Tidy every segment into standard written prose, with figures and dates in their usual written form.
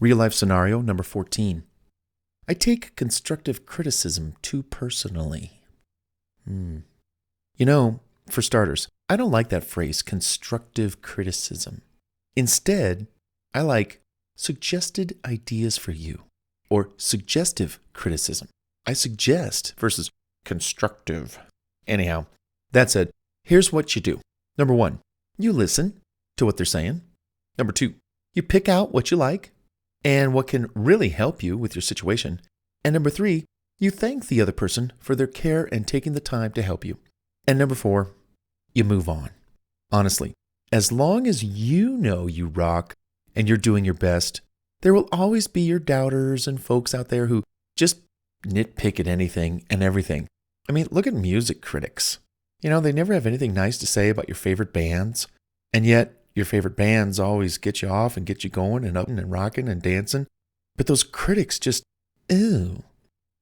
Real life scenario number 14. I take constructive criticism too personally. For starters, I don't like that phrase, constructive criticism. Instead, I like suggested ideas for you, or suggestive criticism. I suggest versus constructive. Anyhow, that said, here's what you do. Number 1, you listen to what they're saying. Number 2, you pick out what you like and what can really help you with your situation. And number 3, you thank the other person for their care and taking the time to help you. And number 4, you move on. Honestly, as long as you know you rock and you're doing your best, there will always be your doubters and folks out there who just nitpick at anything and everything. I mean, look at music critics. They never have anything nice to say about your favorite bands. And yet, your favorite bands always get you off and get you going and up and rocking and dancing. But those critics just, ew.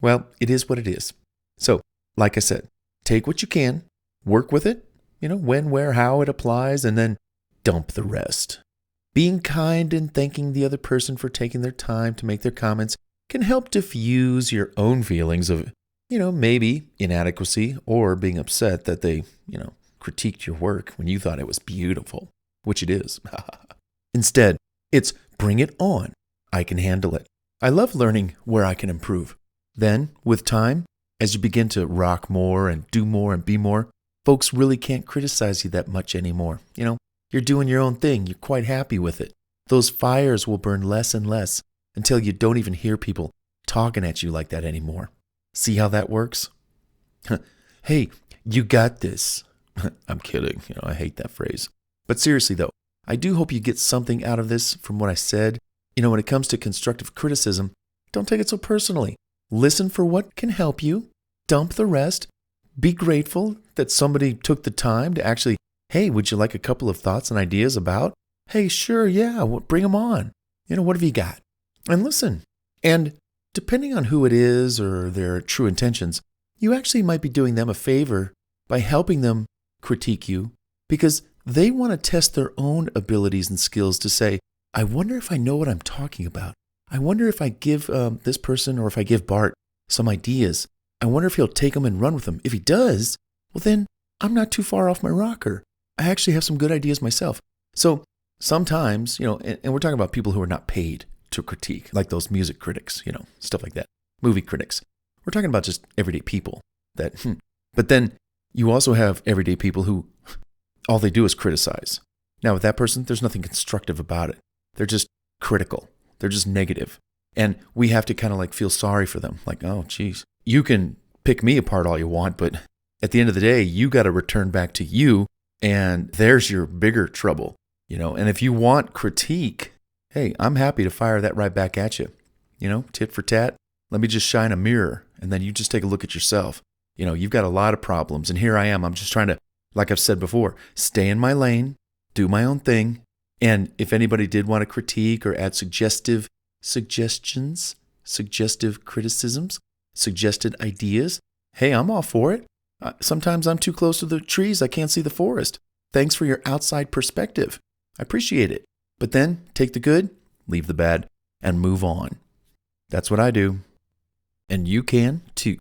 Well, it is what it is. So, like I said, take what you can, work with it, when, where, how it applies, and then dump the rest. Being kind and thanking the other person for taking their time to make their comments can help diffuse your own feelings of, maybe inadequacy or being upset that they, critiqued your work when you thought it was beautiful, which it is. Instead, it's bring it on. I can handle it. I love learning where I can improve. Then, with time, as you begin to rock more and do more and be more, folks really can't criticize you that much anymore. You're doing your own thing. You're quite happy with it. Those fires will burn less and less until you don't even hear people talking at you like that anymore. See how that works? Hey, you got this. I'm kidding. I hate that phrase. But seriously though, I do hope you get something out of this from what I said. When it comes to constructive criticism, don't take it so personally. Listen for what can help you. Dump the rest. Be grateful that somebody took the time to actually, hey, would you like a couple of thoughts and ideas about? Hey, sure, yeah, bring them on. What have you got? And listen. And depending on who it is or their true intentions, you actually might be doing them a favor by helping them critique you because they want to test their own abilities and skills to say, I wonder if I know what I'm talking about. I wonder if I give this person or if I give Bart some ideas. I wonder if he'll take them and run with them. If he does, well then I'm not too far off my rocker. I actually have some good ideas myself. So sometimes, and we're talking about people who are not paid to critique, like those music critics, stuff like that, movie critics. We're talking about just everyday people that, but then you also have everyday people who all they do is criticize. Now with that person, there's nothing constructive about it. They're just critical. They're just negative. And we have to kind of feel sorry for them. Like, oh, geez, you can pick me apart all you want, but at the end of the day, you got to return back to you. And there's your bigger trouble, and if you want critique, hey, I'm happy to fire that right back at you, tit for tat. Let me just shine a mirror and then you just take a look at yourself. You've got a lot of problems and here I am. I'm just trying to, like I've said before, stay in my lane, do my own thing. And if anybody did want to critique or add suggestive suggestions, suggestive criticisms, suggested ideas, hey, I'm all for it. Sometimes I'm too close to the trees. I can't see the forest. Thanks for your outside perspective. I appreciate it. But then take the good, leave the bad, and move on. That's what I do. And you can too.